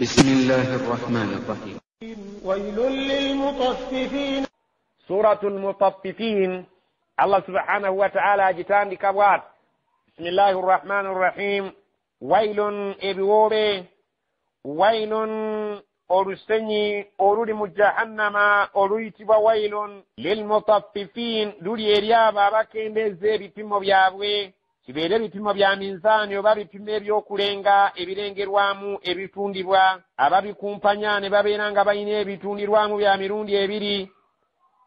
بسم الله الرحمن الرحيم. ويل للمطففين. سورة المطففين. الله سبحانه وتعالى جتان كبوات. بسم الله الرحمن الرحيم. ويل إبوبي ويل أرسني أرود مجهنم أريد ويل للمطففين دوري إريا بابا كندزي بيتم بيابوي kibere bipimo bya minzani oba bipimo ebyokulenga ebirengerwamu ebitundibwa ababikumpanya ne babeeranga balina ebitundirwamu bya mirundi ebiri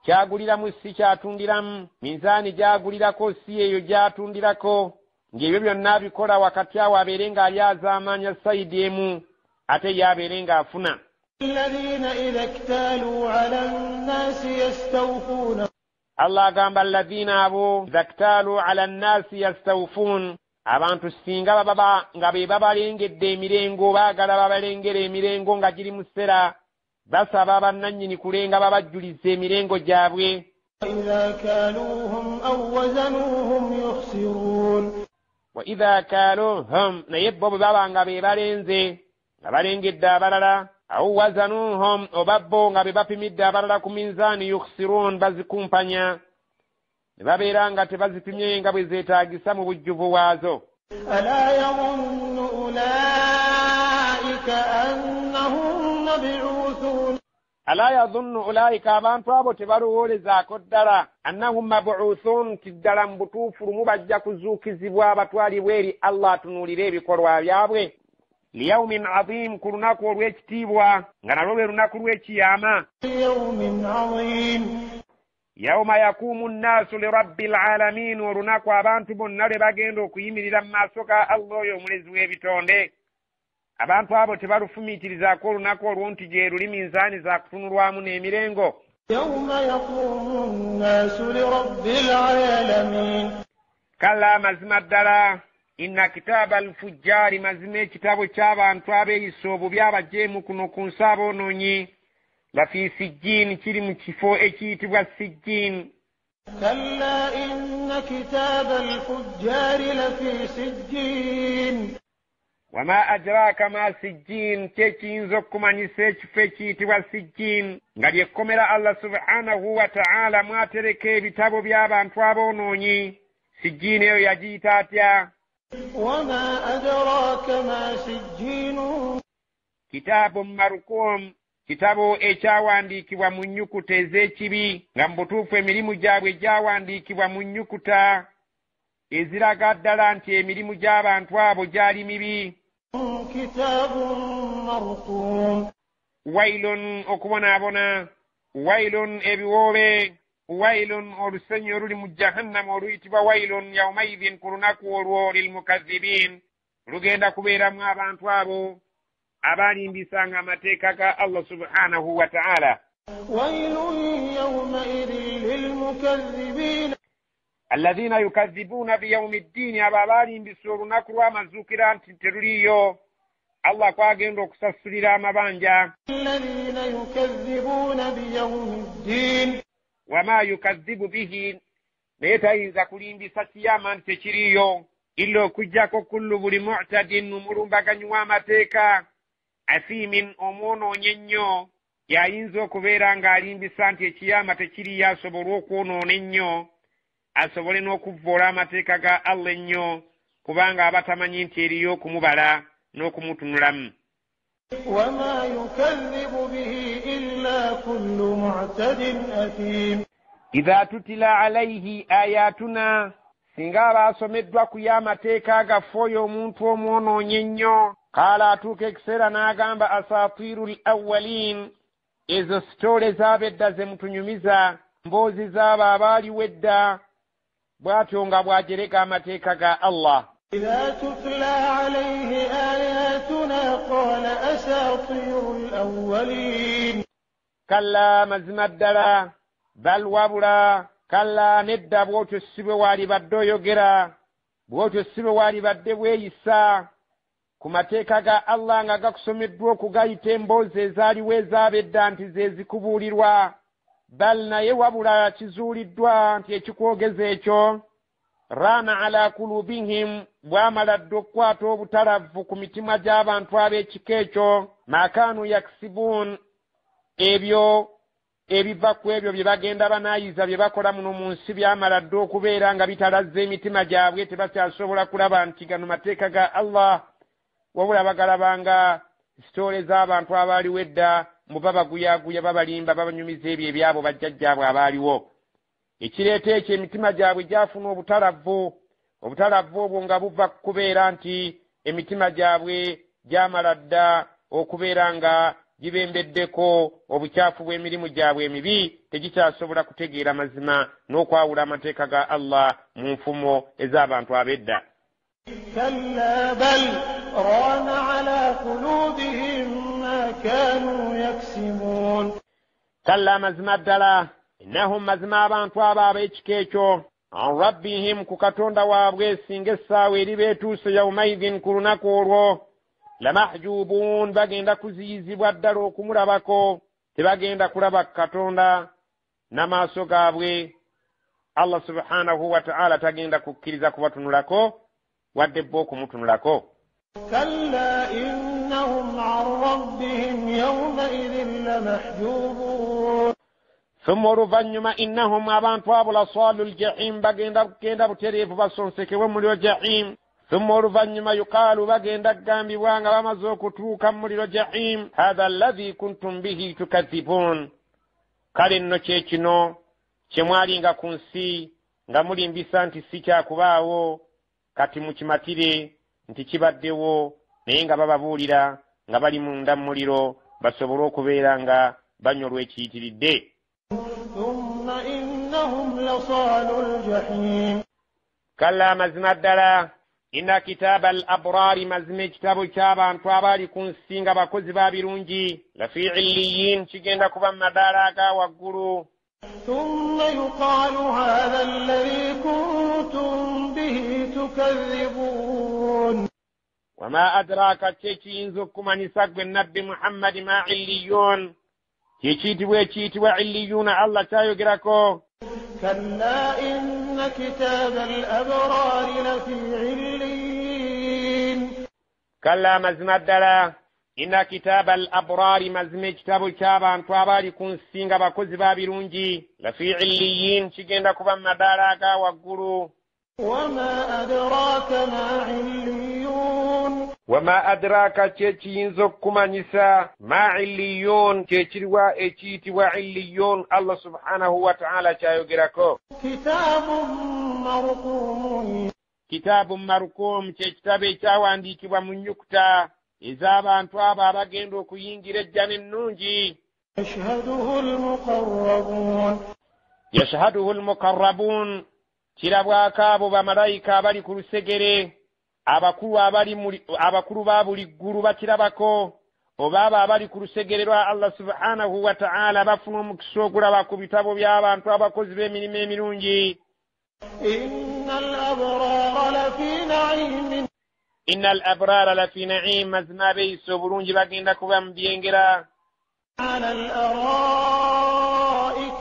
kyaguliramu si kyatundiramu minzani gyagulirako si eyo gyatundirako ng'ebyo byonna bikola wakati awo abeerenga ali azaamanya sayidi emu ate yabeerenga afuna. الذين إذا اكتالوا على الناس يستوفون. Allah agamba alladhina abo zaktalu ala nnasi yastawfun abantu singa baba nga be babalengedde emirengo baagala babalengera emirengo nga giri mu ssera basaba bannannyini kulenga babajjuliza emirengo gyabwe. وإذا كالوهم أو وزنوهم يخسرون. وإذا كالوهم naye bo bwe baba nga be balenze nga balengedde abalala aw wazanuhum obabbo nga be bapimidde abalala ku minzaani yukhsirun bazikumpanya ne babeera nga tebazipimye nga bwe zeetaagisa mu bujjuvu bwazo. ألا يظن أولئك أنهم مبعوثون. ألا يظن أولئك abantu abo tebalowoolezaako ddala annahum mabuuthun ti ddala mu butuufu lumu bajja kuzuukizibwa batwalibwa eri Allah atunuulire ebikolwa byabwe. liyaumin azim ku lunaku olw'ekitiibwa nga nalwo lwe lunaku lw'ekiyama. يوم عظيم. yauma yakumu nnaasu lirabbil alamin olunaku abantu bonna lwe bagenda okuyimirira mu maaso ga Allah oyo omulezi w'ebitonde. abantu abo tebalufumiitirizaako olunaku olwo nti gye luli minzaani za kutunulwamu n'emirengo. يوم يقوم الناس لرب العالمين. kalla mazima ddala inna kitaaba alfujjaari mazima ekitabo ky'abantu abeeyisa obubi abajeemu kuno ku nsi aboonoonyi lafi sijjiin kiri mu kifo ekiyitibwa sijjiin. كلا إن كتاب الفجار لفي سجين. wama adraaka ma sijjiin kyekiyinza okumanyisa ekifo ekiyitibwa sijjiin nga lyekkomera Allah subhanahu wa ta'ala mwatereka ebitabo by'abantu aboonoonyi. sijjiin eyo yagiyita atya? وما أدراك ما سجين. kitaabu marukum kitabo ekyawandiikibwa mu nnyukuta ez'ekibi nga mu butuufu emirimu gyabwe gyawandiikibwa mu nnyukuta eziraga ddala nti emirimu gy'abantu abo gyali mibi. كتاب مرقوم. wailun okubonaabona wailun ebiwoobe wailun olusenyi oluli mu jahannama oluyitibwa wailun yaumaidhin ku lunaku olwo lilmukadhibin lugenda kubeeramu abantu abo abalimbisanga amateeka ga Allah subhanahu wa ta'ala. ويل يومئذ للمكذبين. alladhina yukadhibuna biyaumi ddiini abo abalimbisa olunaku lw'amazuukira nti teruliyo Allah kwagenda okusasulira amabanja. الذين يكذبون بيوم الدين. wama yukadhibu bihi naye tayinza kulimbisa kiyama nti tekiriyo illa okujjako kullu buli mu'tadin omulumbaganyi w'amateeka asiimin omwonoonye ennyo yayinza okubeera ng'alimbisa nti ekiyama tekiriyo asobole okwonoona ennyo asobole n'okuvvoola amateeka ga Allah ennyo kubanga aba tamanyi nti eriyo okumubala n'okumutunulamu. وما يكذب به إلا كل معتد أثيم. idha tutila alayhi ayatuna singa abasomeddwa ku y'amateeka agaffe oyo omuntu omwonoonye ennyo qaala atuuka ekiseera n'agamba asaatiirul awwaliin ezo sitoole z'abedda ze mutunyumiza mboozi z'abo abaaliwo edda bw'atyo nga bw'agereka amateeka ga Allah. إذا تتلى عليه آياتنا قال أساطير الأولين. kalla mazima ddala bal wabula kalla nedda bw'otyo si bwe waali badde oyogera bw'otyo si bwe waali badde bweyisa ku mateeka ga Allah nga gakusomeddwa okugayita emboozi ezaaliwo ezaabedda nti ze zikubuulirwa bal naye wabula kizuuliddwa nti ekikwogeza ekyo rana ala kulubihim bwamala dda okukwata obutalavu ku mitima gy'abantu ab'ekika ekyo makanu yakisibun ebyo ebiva ku ebyo bye bagenda banaayiza bye bakola muno mu nsi byamala dda okubeera nga bitalazza emitima gyabwe tebakyasobola kulaba nti gano mateeka ga Allah wabula bagalabanga sitoole z'abantu abaaliwo edda mu babaguyaguya babalimba babanyumiza ebyo ebyabo bajjajjaabwe abaaliwo ekireeta ekyo emitima gyabwe gyafuna obutalavu obwo nga buva kubeera nti emitima gyabwe gyamala dda okubeera nga gibembeddeko obukyafu bw'emirimu gyabwe emibi tegikyasobola kutegeera mazima n'okwawula amateeka ga Allah mu nfumo ez'abantu ab'edda. كلا بل ران على قلوبهم ما كانوا يكسبون كلا مزما ddala innahum mazima abantu abo ab'ekika ekyo an rabbihim ku katonda waabwe singa essaawa eri beetuuse yawmaidhin ku lunaku olwo lamahjubuun bagenda kuziyizibwa ddala okumulabako tebagenda kulaba katonda n'amaaso gaabwe. Allah subhanahu wa ta'ala tagenda kukkiriza kubatunulako wadde bo okumutunulako. كلا إنهم عن ربهم يومئذ لمحجوبون ثم oluvannyuma innahum abantu abo lasaalu ljahim bagenda kugenda butereevu basonsekebwe muliro jahim. ثم oluvannyuma yuqaalu bagenda kugambibwa nga bamaze okutuuka mu muliro jahim hatha alladhi kuntum bihi tukadhibun kale nno kyekino kye mwalinga ku nsi nga mulimbisa nti si kyakubaawo kati mukimatire nti kibaddewo naye nga bababuulira nga bali munda mu muliro basobole okubeera nga banyolwa ekiyitiridde. ثم إنهم لصالو الجحيم kalla mazima ddala inna kitaaba al abraari mazima ekitabo ky'abantu abaali ku nsi nga bakozi ba birungi lafi illiyin kigenda kuba mu madaala aga waggulu. ثم يقال هذا الذي كنتم به تكذبون وما أدراك كيكينز كمانيسا النبي محمد ما عليون كيكيتوا عليون الله تايو جراكو. كلا إن كتاب الأبرار لفي عليين كلا مزنا الدلا إن كتاب الأبرار مزمي كتاب الكابان تواباري كون سينغا باكوزي بابيرونجي لفي عليين شكين كوبا مداراكا وقلو. وما أدراك ما عليون وما أدراك تشينزو كمانيسا ما عليون تشيروا اتشيتوا عليون الله سبحانه وتعالى شايو جراكو. كتاب مرقوم كتاب مرقوم كتابي تاواندي كبا منيكتا ez'abantu abo abagenda okuyingira ejjana ennungi. yashhaduhu almuqarrabuun kirabwako abo bamalayika abali ku lusegere abakulu ba buli ggulu bakirabako oba abo abali ku lusegere lwa Allah subhanahu wa ta'ala bafuna omukisa ogulaba ku bitabo by'abantu abakozi b'emirimu emirungi. إن الأبرار لفي نعيم مزنا بيس وبرونج باقين لكم بينجرا على الأرائك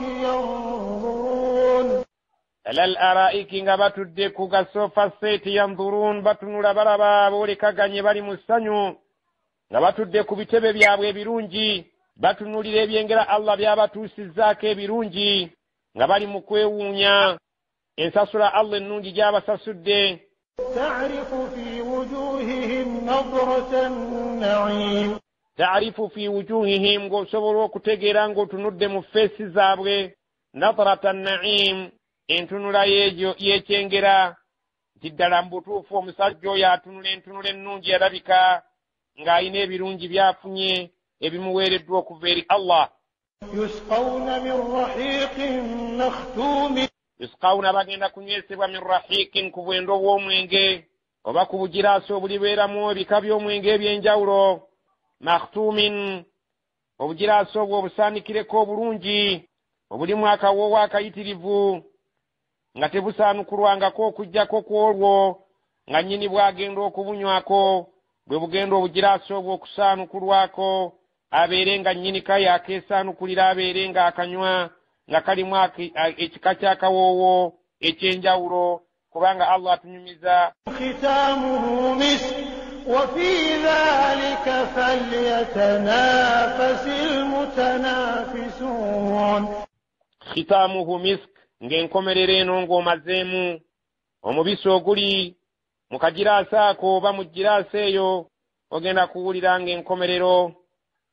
ينظرون على الأرائك نغباتو ديكو غسوفا سيت ينظرون باتنو لبرابا بوليكا غاني بالي مستنيو نغباتو ديكو بيتبه بيابwe birungi batunulire byengera Allah byabatuusizzaako birungi nga bali mu kwewuunya ensasula Allah ennungi gy'abasasudde. تعرف في وجوههم نظرة النعيم تعرف في وجوههم غوصبروا كتغيرا غوتنود مفيسي زابwe نظرة النعيم entunula yekyengera tiddala mbutuufu omusajja yatunula entunula ennungi yalabika ng'alina ebirungi byafunye ebimuweereddwa okuva eri Allah. يسقون من رحيق مختوم yusqawuna bagenda kunywesebwa min rahikin ku bwendo bw'omwenge oba ku bugiraasi obulibeeramu ebika by'omwenge eby'enjawulo. makhtumin obugiraasi obwo obusaanikireko obulungi obulimu akawoowo akayitirivu nga tebusaanukulwangako okuggyako ku olwo nga nnyini bw'agenda okubunywako bwe bugenda obugiraasi obwo okusaanukulwako abeere nga nnyini kaye akeesaanukulira abeere nga akanywa nga kalimu ekika ky'akawoowo ekyenjawulo kubanga Allah atunyumiza. ختامه مسك وفي ذلك فليتنافس المتنافسون. Khitamuhu misk, ng'enkomerero eno ng'omazeemu omubisi oguli mu kagiraasi ako oba mu giraasi eyo, ogenda kuwulira ng'enkomerero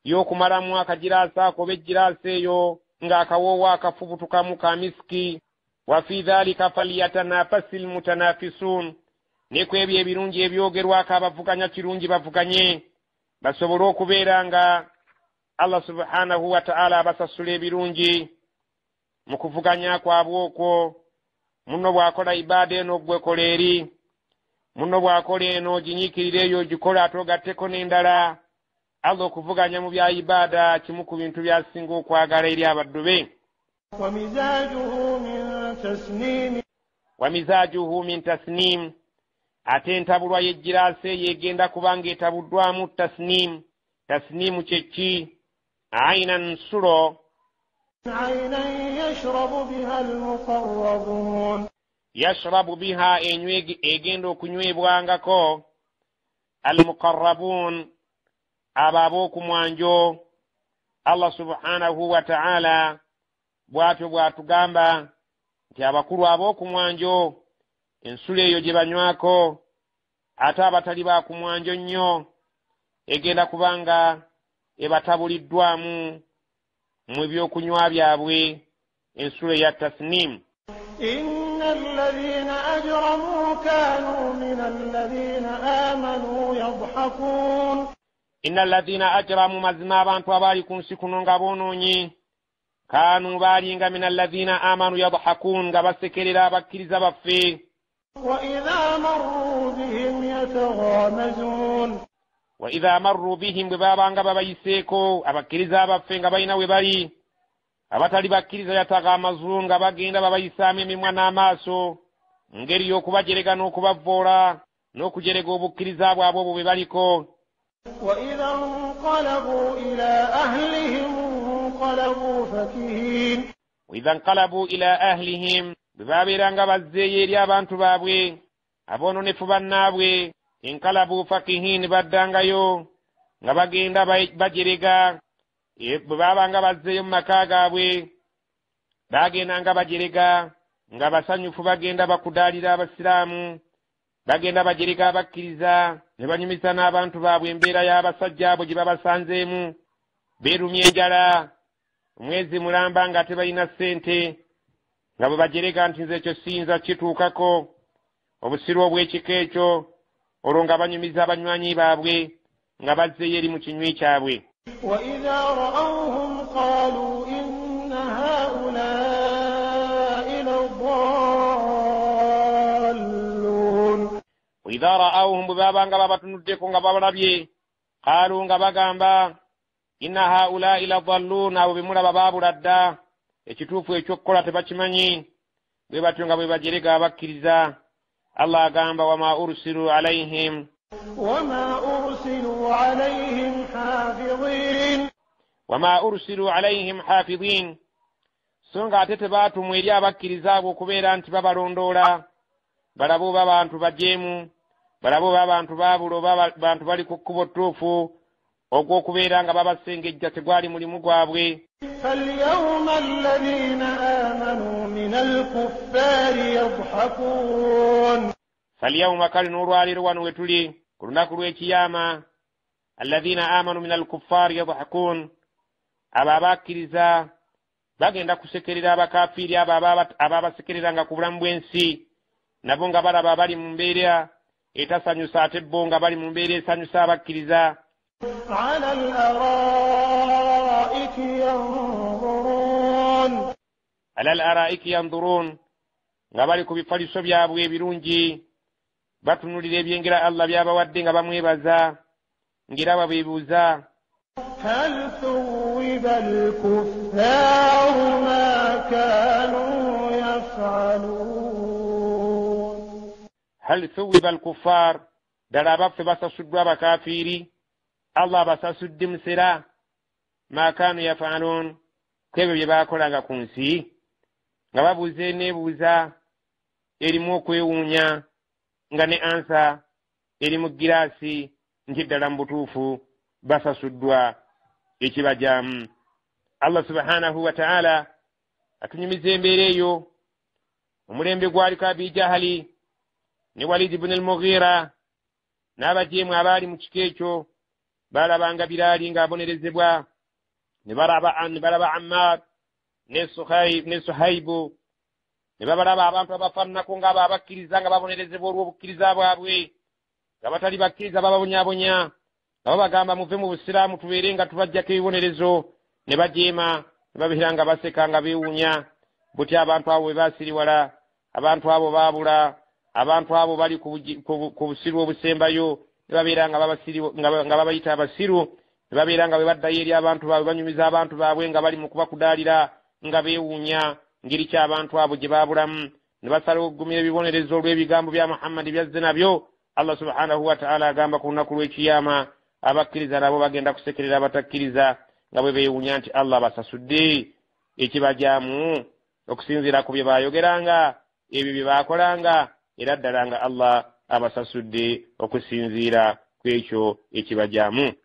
y'okumalamu akagiraasi ako oba egiraasi eyo ng'akawoowo akafubutukamu ka misiki. Wa fi dhalika falyatanafasi almutanafisuun, ne ku ebyo ebirungi ebyogerwako abavuganya kirungi bavuganye basobole okubeera nga Allah subhanahu wa ta'ala abasasula ebirungi mu kuvuganya kwabwe okwo. Muno bw'akola ibaada eno gwekola eri, muno bw'akola eno ginyiikirire eyo gikola ate ogatteko n'endala. Allah okuvuganya mu bya ibaada kimu ku bintu byasinga okwagala eri abaddu be. Wamizajuhu min tasnim, ate entabulwa y'egiraasi eyo egenda kubanga etabuddwamu tasnim. Tasnimu kyeki? Ainan sulo. عينا يشرب بها المقربون. يشرب بها egenda okunywebwangako almuqarrabun, abo ab'okumwanjo. Allah subhanahu wa ta'ala bw'atyo bw'atugamba nti abakulu ab'okumwanjo ensula eyo gye banywako, ate abatali ba kumwanjo nnyo egenda kubanga ebatabuliddwamu mu byokunywa byabwe ensula ya tasnim. إن الذين أجرموا كانوا من الذين آمنوا يضحكون. إن الذين أجرموا mazima abantu abali ku nsi kuno nga boonoonyi, kanu baalinga min alladhina amanu yadhakun, nga basekerera abakkiriza baffe. وإذا مروا بهم يتغامزون. وإذا مروا بهم bwe babanga babayiseeko abakkiriza abaffe nga balina we bali, abatali bakkiriza yataghamazun, nga bagenda babayisaamu emimwa n'amaaso, ngeri y'okubajerega n'okubavvoola n'okujerega obukkiriza bwabwe obwo bwe baliko. وإذا انقلبوا إلى أهلهم انقلبوا فكهين. وإذا انقلبوا إلى أهلهم bwe babeeranga bazzeeyo eri abantu baabwe aboononefu bannaabwe, enkalabu fakihin baddangayo nga bagenda bajerega. Bwe babanga bazzeeyo mu maka gaabwe bagendanga bajerega nga basanyufu, bagenda bakudaalira abasiraamu, bagenda bajerega abakkiriza, ne banyumiza n'abantu baabwe embeera y'abasajja abo gye babasanzeemu. Beerumya enjala, omwezi mulamba nga tebalina ssente, nga bwe bajerega nti nze ekyo siyinza kituukako, obusiru obw'ekika ekyo, olwo nga banyumiza abanywanyi baabwe nga bazzeeyo eri mu kinywi kyabwe. وإذا رأوهم قالوا إن هؤلاء لضالون. وإذا رأوهم bwe babanga babatunuddeko nga babalabye, qaalu nga bagamba inna haulai ladallun, abo be mulaba baabula dda, ekituufu ekyokukola tebakimanyi. Bwe batyo nga bwe bajerega abakkiriza. Allah agamba wama ursilu alayhim hafidhin, so nga ate tebaatumwa eri abakkiriza abo okubeera nti babalondoola, balaba oba bantu bajeemu, balaba oba bantu baabula, oba bantu bali ku kkubo ttuufu ogw'okubeera nga babasengejja tegwali mulimu gwabwe. فاليوم الذين آمنوا من الكفار يضحكون. فاليوم kale n'olwaleero wano we tuli ku lunaku lw'ekiyama, alladhina amanu min alkuffari yadhakun, abo abakkiriza bagenda kusekerera abakafiiri abo ababasekereranga ku bulamu bw'ensi, nabo nga balaba bali mu mbeera etasanyusa, ate bo nga bali mu mbeera esanyusa abakkiriza. على الأرائك ينظرون. على الأرائك ينظرون, nga bali ku bifaliso byabwe ebirungi batunulira ebyengera Allah byabawadde nga bamwebaza, ngira babeebuuza هل ثوب الكفار ما كانوا يفعلون. هل ثوب الكفار, ddala abaffe basasuddwa abakafiiri, Allah basasudde musera, ma kaanu yafaalun, ku ebyo bye baakolanga ku nsi. Nga babuuza eneebuuza erimu okwewuunya nga ne ansa eri mu giraasi nti ddala mu butuufu basasuddwa ekibajaamu. Allah subhanahu wa ta'ala atunyumiza embeera eyo. Omulembe gwaliko Abi Jahali ne Walid ibn al-Mughira n'abajeemu abaali mu kiko ekyo balabanga Bilaali ng'abonerezebwa, ne balaba Ammar ne Suhaibu, ne babalaba abantu abafaananako ng'abo abakkiriza nga babonerezebwa olw'obukkiriza bwabwe, nga batali bakkiriza bababonyabonya, nga babagamba muve mu busiraamu tubeere nga tubajjako ebibonerezo, ne bajeema ne babeera nga baseka nga beewuunya. Butya abantu abo bwe baasiriwala, abantu abo baabula, abantu abo bali ku busiru obusembayo ne babeera nga babayita abasiru, ne babeera nga bwe baddayo eri abantu baabwe banyumiza abantu baabwe nga bali mu kubakudaalira nga beewuunya ngeri ki abantu abo gye baabulamu, ne basalawo okugumira ebibonerezo olw'ebigambo bya Muhammadi byazze nabyo. Allah subhanahu wa ta'ala agamba ku lunaku lw'ekiyama abakkiriza nabo bagenda kusekerera abatakkiriza nga bwe beewuunya nti Allah basasudde ekibajaamu okusinziira ku bye baayogeranga, ebyo bye baakolanga, era ddala nga Allah abasasudde okusinziira ku ekyo ekibajaamu.